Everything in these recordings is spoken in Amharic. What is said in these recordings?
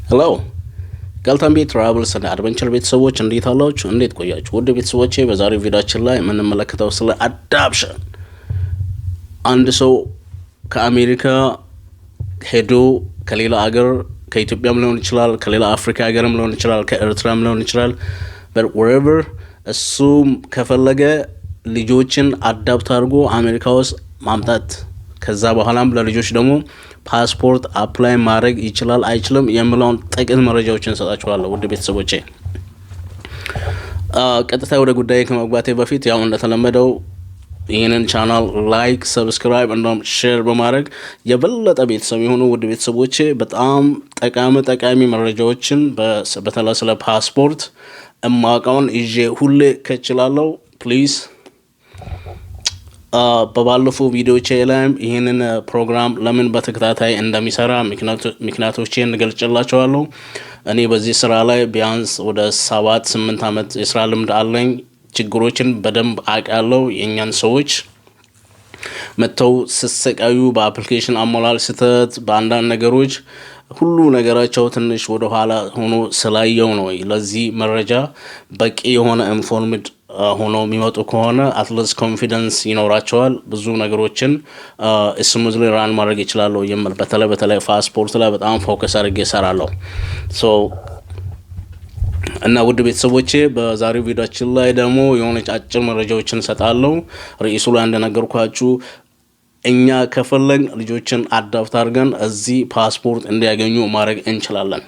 ሄሎ ገልተን ቤት ትራቨልስ እና አድቨንቸር ቤተሰቦች እንዴት አላችሁ? እንዴት ቆያችሁ? ውድ ቤተሰቦቼ በዛሬው ቪዲዮአችን ላይ የምንመለከተው ስለ አዳፕሽን አንድ ሰው ከአሜሪካ ሄዶ ከሌላ ሀገር ከኢትዮጵያም ሊሆን ይችላል፣ ከሌላ አፍሪካ ሀገርም ሊሆን ይችላል፣ ከኤርትራም ሊሆን ይችላል but wherever እሱም ከፈለገ ልጆችን አዳፕት አድርጎ አሜሪካ ውስጥ ማምጣት ከዛ በኋላም ለልጆች ደግሞ ፓስፖርት አፕላይ ማድረግ ይችላል አይችልም የሚለውን ጥቂት መረጃዎችን እንሰጣችኋለሁ። ውድ ቤተሰቦቼ ቀጥታ ወደ ጉዳይ ከመግባቴ በፊት ያው እንደተለመደው ይህንን ቻናል ላይክ፣ ሰብስክራይብ እንዲሁም ሼር በማድረግ የበለጠ ቤተሰብ የሆኑ ውድ ቤተሰቦቼ በጣም ጠቃሚ መረጃዎችን በተለይ ስለ ፓስፖርት እማውቀውን ይዤ ሁሌ ከችላለሁ። ፕሊዝ በባለፈው ቪዲዮቼ ላይም ይህንን ፕሮግራም ለምን በተከታታይ እንደሚሰራ ምክንያቶቼን ገልጬላችኋለሁ። እኔ በዚህ ስራ ላይ ቢያንስ ወደ 7-8 ዓመት የስራ ልምድ አለኝ። ችግሮችን በደንብ አውቃለሁ። የእኛን ሰዎች መጥተው ሲሰቃዩ በአፕሊኬሽን አሞላል ስህተት፣ በአንዳንድ ነገሮች ሁሉ ነገራቸው ትንሽ ወደ ኋላ ሆኖ ስላየው ነው። ለዚህ መረጃ በቂ የሆነ ኢንፎርምድ ሆኖ የሚመጡ ከሆነ አትሊስት ኮንፊደንስ ይኖራቸዋል። ብዙ ነገሮችን ስሙዝሊ ራን ማድረግ ይችላሉ የሚል በተለይ ፓስፖርት ላይ በጣም ፎከስ አድርጌ እሰራለሁ። እና ውድ ቤተሰቦቼ በዛሬው ቪዲዮአችን ላይ ደግሞ የሆነች አጭር መረጃዎችን እሰጣለሁ። ርዕሱ ላይ እንደነገርኳችሁ እኛ ከፈለግን ልጆችን አዳፕት አድርገን እዚህ ፓስፖርት እንዲያገኙ ማድረግ እንችላለን።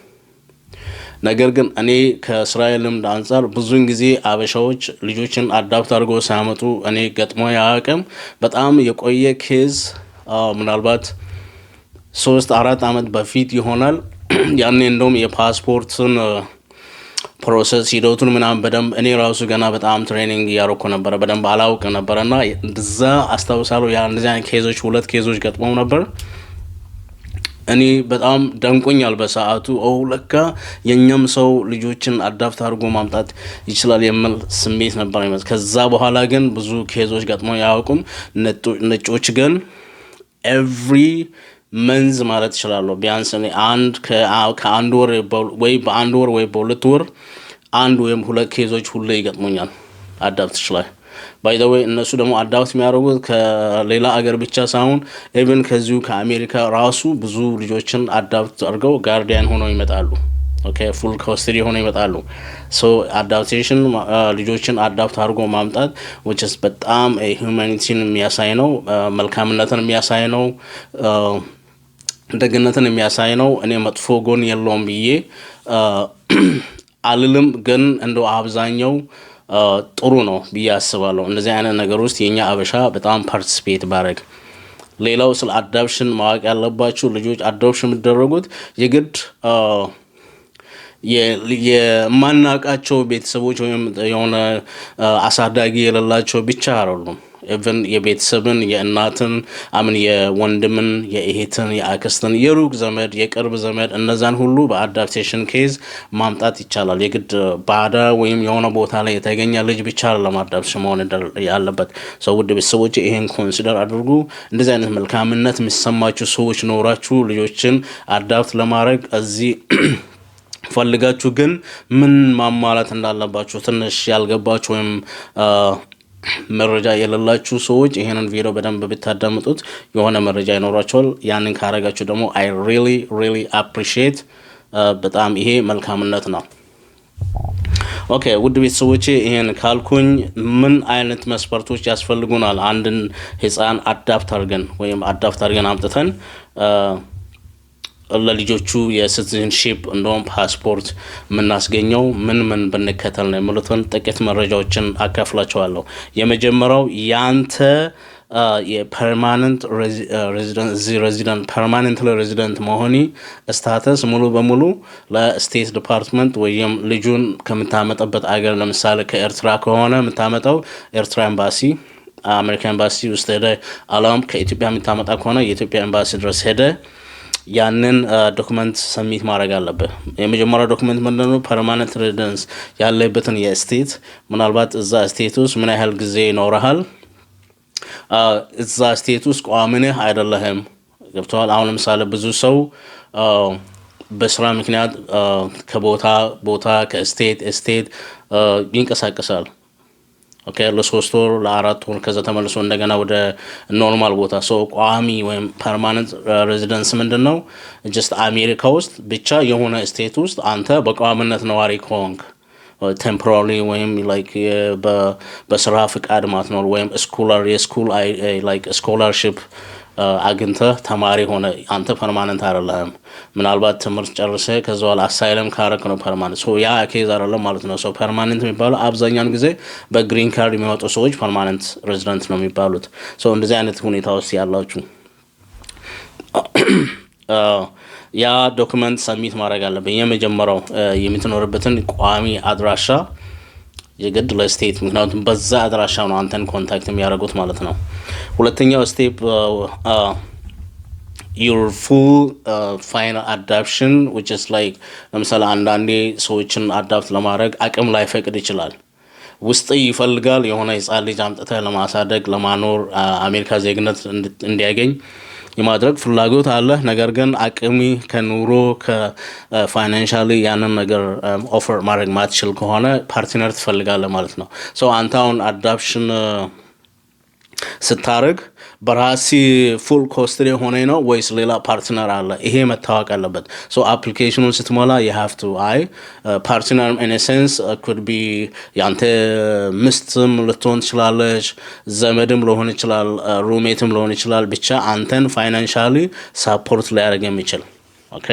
ነገር ግን እኔ ከእስራኤል ልምድ አንጻር ብዙውን ጊዜ አበሻዎች ልጆችን አዳፕት አድርገው ሲያመጡ እኔ ገጥሞ ያውቅም። በጣም የቆየ ኬዝ ምናልባት 3-4 ዓመት በፊት ይሆናል። ያኔ እንደውም የፓስፖርትን ፕሮሰስ ሂደቱን ምናምን በደንብ እኔ ራሱ ገና በጣም ትሬኒንግ እያደረኩ ነበረ፣ በደንብ አላውቅ ነበረና እንደዛ አስታውሳለሁ። ያ እንደዚህ አይነት ኬዞች 2 ኬዞች ገጥመው ነበር። እኔ በጣም ደንቆኛል በሰዓቱ። ለካ የኛም ሰው ልጆችን አዳፕት አድርጎ ማምጣት ይችላል የሚል ስሜት ነበር ማለት። ከዛ በኋላ ግን ብዙ ኬዞች ገጥመው ያውቁም። ነጮች ግን ኤቭሪ መንዝ ማለት ይችላል ቢያንስ እኔ ከአንድ ወር ወይ በአንድ ወር ወይ በ2 ወር 1 ወይም 2 ኬዞች ሁሌ ይገጥሙኛል አዳፕት ይችላል። ባይ ዘ ዌይ እነሱ ደግሞ አዳፕት የሚያደርጉት ከሌላ አገር ብቻ ሳይሆን ኢቭን ከዚሁ ከአሜሪካ ራሱ ብዙ ልጆችን አዳፕት አድርገው ጋርዲያን ሆነው ይመጣሉ። ኦኬ ፉል ኮስተዲ ሆነው ይመጣሉ። አዳፕቴሽን ልጆችን አዳፕት አድርጎ ማምጣት which is በጣም ሂዩማኒቲን የሚያሳይ ነው፣ መልካምነትን የሚያሳይ ነው፣ ደግነትን የሚያሳይ ነው። እኔ መጥፎ ጎን የለውም ብዬ አልልም፣ ግን እንደው አብዛኛው ጥሩ ነው ብዬ አስባለሁ። እንደዚህ አይነት ነገር ውስጥ የኛ አበሻ በጣም ፓርቲሲፔት ባረግ። ሌላው ስለ አዳፕሽን ማወቅ ያለባችሁ ልጆች አዳፕሽን የሚደረጉት የግድ የማናቃቸው ቤተሰቦች ወይም የሆነ አሳዳጊ የሌላቸው ብቻ አይደሉም። ኢቭን የቤተሰብን የእናትን የወንድምን የእህትን የአክስትን የሩቅ ዘመድ የቅርብ ዘመድ እነዛን ሁሉ በአዳፕቴሽን ኬዝ ማምጣት ይቻላል። የግድ ባዳ ወይም የሆነ ቦታ ላይ የተገኘ ልጅ ብቻ ለማዳፕሽን መሆን ያለበት። ውድ ቤተሰቦች ይሄን ኮንሲደር አድርጉ። እንደዚህ አይነት መልካምነት የሚሰማችሁ ሰዎች ኖራችሁ ልጆችን አዳፕት ለማድረግ እዚህ ፈልጋችሁ ግን ምን ማሟላት እንዳለባችሁ ትንሽ ያልገባችሁ ወይም መረጃ የሌላችሁ ሰዎች ይሄንን ቪዲዮ በደንብ ብታዳምጡት የሆነ መረጃ ይኖራችኋል። ያንን ካረጋችሁ ደግሞ I really appreciate በጣም ይሄ መልካምነት ነው። ኦኬ ውድ ቤተሰቦቼ ይሄን ካልኩኝ ምን አይነት መስፈርቶች ያስፈልጉናል አንድን ህፃን አዳፕት አድርገን አምጥተን ለልጆቹ የሲቲዝንሺፕ እንደውም ፓስፖርት የምናስገኘው ምን ብንከተል ነው የሚሉትን ጥቂት መረጃዎችን አካፍላችኋለሁ። የመጀመሪያው ያንተ የፐርማነንት ሬዚደንት መሆኒ ስታተስ ሙሉ በሙሉ ለስቴት ዲፓርትመንት ወይም ልጁን ከምታመጣበት አገር ለምሳሌ ከኤርትራ ከሆነ የምታመጣው ኤርትራ ኤምባሲ አሜሪካ ኤምባሲ ውስጥ ሄደ፣ አላም ከኢትዮጵያ የምታመጣ ከሆነ የኢትዮጵያ ኤምባሲ ድረስ ሄደ ያንን ዶክመንት ሰሚት ማድረግ አለበት። የመጀመሪያው ዶክመንት ምንድነው? ፐርማነንት ሬዚደንስ ያለበትን የስቴት ምናልባት እዛ ስቴት ውስጥ ምን ያህል ጊዜ ይኖርሃል፣ እዛ ስቴት ውስጥ ቋሚ ነህ አይደለህም። ገብተዋል። አሁን ለምሳሌ ብዙ ሰው በስራ ምክንያት ከቦታ ቦታ ከስቴት ይንቀሳቀሳል። ኦኬ ለሶስት ወር ለአራት ወር ከዛ ተመልሶ እንደገና ወደ ኖርማል ቦታ ቋሚ ወይም ፐርማነንት ሬዚደንስ ምንድነው? ጀስት አሜሪካ ውስጥ ብቻ የሆነ ስቴት ውስጥ አንተ በቋሚነት ነዋሪ ከሆንክ ቴምፖራሪ ወይም ላይክ በስራ ፍቃድ ማትኖር ወይም ስኮላርሺፕ አግኝተህ ተማሪ ሆነ አንተ ፐርማነንት አይደለህም። ምናልባት ትምህርት ጨርሰህ ከዛ በኋላ አሳይለም ካረክ ነው ፐርማነንት። ያ ኬዝ አይደለም ማለት ነው። ፐርማነንት የሚባለው አብዛኛውን ጊዜ በግሪን ካርድ የሚወጡ ሰዎች ፐርማነንት ሬዚደንት ነው የሚባሉት። እንደዚህ አይነት ሁኔታ ውስጥ ያላችሁ ያ ዶክመንት ሰሚት ማድረግ አለብኝ። የመጀመሪያው የምትኖርበትን ቋሚ አድራሻ የግድ ለስቴት፣ ምክንያቱም በዛ አድራሻ ነው አንተን ኮንታክት የሚያደርጉት ማለት ነው። ሁለተኛው ስቴፕ your full final adoption, which is like ለምሳሌ አንዳንዴ ሰዎችን አዳፕት ለማድረግ አቅም ላይ ፈቅድ ይችላል። ውስጥ ይፈልጋል የሆነ ህጻን ልጅ አምጥተህ ለማሳደግ ለማኖር አሜሪካ ዜግነት እንዲያገኝ የማድረግ ፍላጎት አለ። ነገር ግን አቅሚ ከኑሮ ከፋይናንሻሊ ያንን ነገር ኦፈር ማድረግ ማትችል ከሆነ ፓርትነር ትፈልጋለህ ማለት ነው። አንተ አሁን አዳፕሽን ስታረግ በራሲ ፉል ኮስትሪ ሆነ ነው ወይስ ሌላ ፓርትነር አለ? ይሄ መታወቅ አለበት። አፕሊኬሽኑን ስትሞላ you have to partner in a sense could be ያንተ ምስትም ልትሆን ትችላለች፣ ዘመድም ሊሆን ይችላል፣ ሩሜትም ሊሆን ይችላል። ብቻ አንተን ፋይናንሻሊ ሳፖርት ሊያደርግ የሚችል ኦኬ።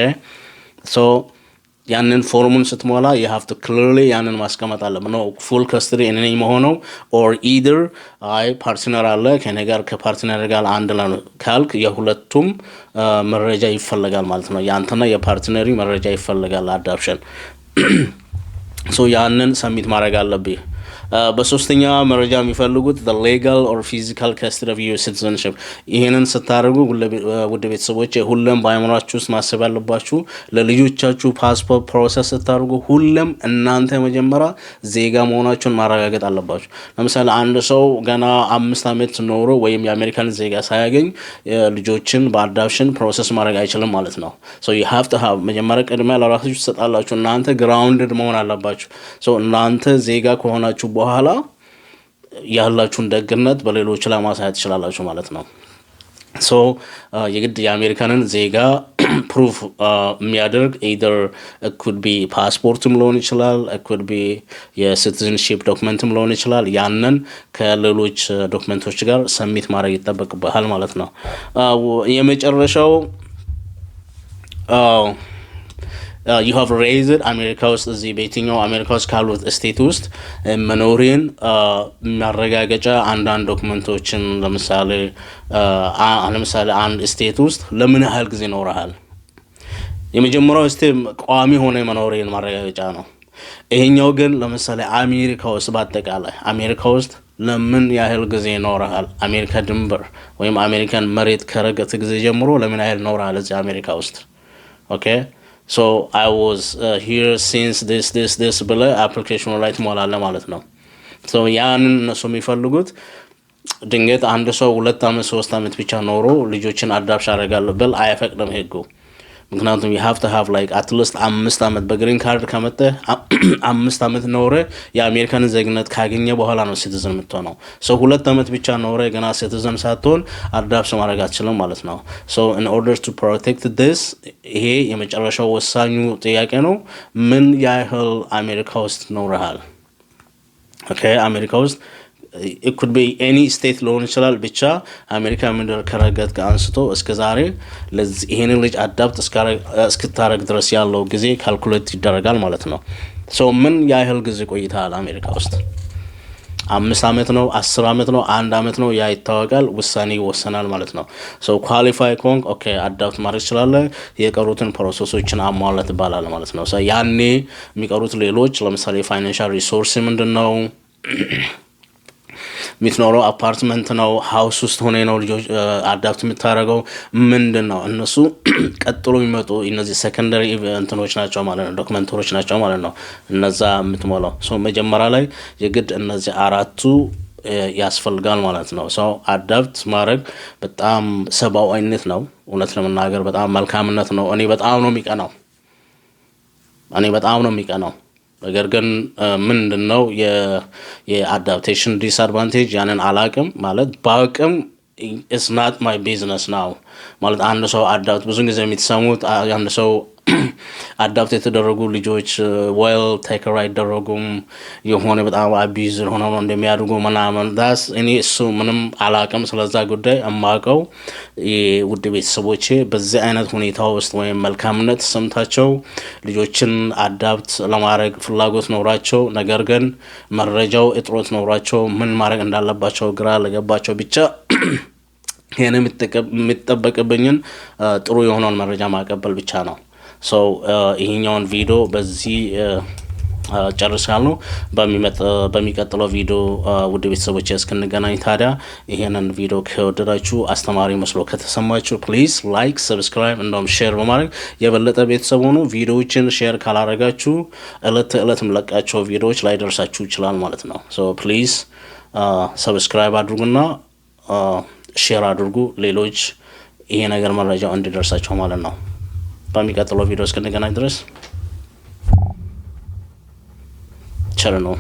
ያንን ፎርሙን ስትሞላ you have to clearly ያንን ማስቀመጥ አለበት ነው ፉል ከስትሪ እኔ ነኝ መሆነው or either ፓርትነር አለ ከኔ ጋር ከፓርትነር ጋር አንድ ላይ ካልክ የሁለቱም መረጃ ይፈልጋል ማለት ነው። ያንተና የፓርትነሪ መረጃ ይፈልጋል አዳፕሽን። ያንን ሰሚት ማድረግ አለብህ። በሶስተኛ መረጃ የሚፈልጉት the legal or physical custody of your citizenship። ይሄንን ስታደርጉ ውድ ቤተሰቦች ሁሉም በአይምሯችሁ ውስጥ ማሰብ ያለባችሁ ለልጆቻችሁ ፓስፖርት ፕሮሰስ ስታደርጉ ሁሉም እናንተ መጀመሪያ ዜጋ መሆናችሁን ማረጋገጥ አለባችሁ። ለምሳሌ አንድ ሰው ገና 5 ዓመት ኖሮ ወይም የአሜሪካን ዜጋ ሳያገኝ ልጆችን በአዳፕሽን ፕሮሰስ ማድረግ አይችልም ማለት ነው። you have to have መጀመሪያ ቅድሚያ ለራሳችሁ ትሰጣላችሁ። እናንተ ግራውንድድ መሆን አለባችሁ። እናንተ ዜጋ ከሆናችሁ በኋላ ያላችሁን ደግነት በሌሎች ላይ ማሳየት ትችላላችሁ ማለት ነው። የግድ የአሜሪካንን ዜጋ ፕሩፍ የሚያደርግ either it could be ፓስፖርትም ሊሆን ይችላል፣ it could be የሲቲዝንሺፕ ዶክመንትም ሊሆን ይችላል። ያንን ከሌሎች ዶክመንቶች ጋር ሰሚት ማድረግ ይጠበቅብሃል ማለት ነው። የመጨረሻው you have raised አሜሪካ ውስጥ እዚህ በየትኛው አሜሪካ ውስጥ ካሉት ስቴት ውስጥ መኖሪን ማረጋገጫ አንዳንድ ዶክመንቶችን ለምሳሌ አንድ ስቴት ውስጥ ለምን ያህል ጊዜ ኖረሃል? የመጀመሪያው ስቴት ቋሚ ሆነ መኖሪን ማረጋገጫ ነው። ይሄኛው ግን ለምሳሌ አሜሪካ ውስጥ በአጠቃላይ አሜሪካ ውስጥ ለምን ያህል ጊዜ ኖረሃል? አሜሪካ ድንበር ወይም አሜሪካን መሬት ከረገጥ ጊዜ ጀምሮ ለምን ያህል ኖረሃል እዚህ አሜሪካ ውስጥ? ኦኬ I was here since this ብለ አፕሊኬሽኑ ላይ ትሞላለህ ማለት ነው። ያንን እነሱ የሚፈልጉት ድንገት አንድ ሰው 2 ዓመት 3 ዓመት ብቻ ኖሮ ልጆችን አዳፕት አደርጋለሁ ብል አይፈቅድም ህጉ። ምክንያቱም you have to have like at least 5 ዓመት በግሪን ካርድ ከመጣ 5 ዓመት ኖረ የአሜሪካን ዜግነት ካገኘ በኋላ ነው ሲቲዝን የምትሆነው። 2 ዓመት ብቻ ኖረ ገና ሲቲዝን ሳትሆን አዳፕት ማድረግ አትችልም ማለት ነው። in order to protect this ይሄ የመጨረሻው ወሳኙ ጥያቄ ነው። ምን ያህል አሜሪካ ውስጥ ኖረሃል? ኦኬ አሜሪካ ውስጥ it could be any state ሊሆን ይችላል። ብቻ አሜሪካ ምድር ከረገጥ አንስቶ እስከ ዛሬ ለዚህ ይሄንን ልጅ አዳፕት እስክታረግ ድረስ ያለው ጊዜ ካልኩሌት ይደረጋል ማለት ነው። ምን ያህል ጊዜ ቆይተሃል አሜሪካ ውስጥ? 5 ዓመት ነው 10 ዓመት ነው 1 ዓመት ነው ያ ይታወቃል። ውሳኔ ይወሰናል ማለት ነው። ኳሊፋይ ኮንክ ኦኬ አዳፕት ማድረግ ይችላል። የቀሩትን ፕሮሰሶችን አሟላት ይባላል ማለት ነው። ያኔ የሚቀሩት ሌሎች ለምሳሌ ፋይናንሻል ሪሶርስ ምንድነው? የምትኖረው አፓርትመንት ነው ሃውስ ውስጥ ሆነ ነው ልጆች አዳፕት የምታረገው ምንድነው? እነሱ ቀጥሎ የሚመጡ እነዚህ ሰከንደሪ ኢቨንቶች ናቸው ማለት ነው፣ ዶክመንቶች ናቸው ማለት ነው። እነዛ የምትሞላው መጀመሪያ ላይ የግድ እነዚህ አራቱ ያስፈልጋል ማለት ነው። አዳፕት ማድረግ በጣም ሰብአዊነት ነው። እውነት ለመናገር በጣም መልካምነት ነው። እኔ በጣም ነው የሚቀናው እኔ በጣም ነው የሚቀናው። ነገር ግን ምንድነው የአዳፕቴሽን ዲስአድቫንቴጅ ያንን አላቅም ማለት ባቅም ኢትስ ናት ማይ ቢዝነስ ናው ማለት አንድ ሰው አዳፕት ብዙ ጊዜ የሚትሰሙት አንድ ሰው አዳፕት የተደረጉ ልጆች ዌል ቴከር አይደረጉም የሆነ በጣም አቢዝ ሆነው እንደሚያድጉ ምናምን ዳስ እኔ እሱ ምንም አላቅም ስለዛ ጉዳይ እማቀው የውድ ቤተሰቦቼ በዚህ አይነት ሁኔታ ውስጥ ወይም መልካምነት ሰምታቸው ልጆችን አዳፕት ለማድረግ ፍላጎት ኖራቸው ነገር ግን መረጃው እጥሮት ኖራቸው ምን ማድረግ እንዳለባቸው ግራ ለገባቸው ብቻ ይሄን የሚጠበቅብኝን ጥሩ የሆነውን መረጃ ማቀበል ብቻ ነው። ሶ ይሄኛውን ቪዲዮ በዚህ ጨርሳለሁ። በሚቀጥለው ቪዲዮ ውድ ቤተሰቦቼ እስክንገናኝ ታዲያ ይሄንን ቪዲዮ ከወደዳችሁ አስተማሪ መስሎ ከተሰማችሁ ፕሊዝ ላይክ፣ ሰብስክራይብ እንደውም ሼር በማድረግ የበለጠ ቤተሰብ ሆኑ። ቪዲዮዎችን ሼር ካላረጋችሁ እለት ተእለት የምለቃቸው ቪዲዮዎች ላይደርሳችሁ ይችላል ማለት ነው። ሶ ፕሊዝ ሰብስክራይብ አድርጉና ሼር አድርጉ ሌሎች ይሄ ነገር መረጃው እንዲደርሳቸው ማለት ነው። በሚቀጥለው ቪዲዮ እስክንገናኝ ድረስ ቸር ነው።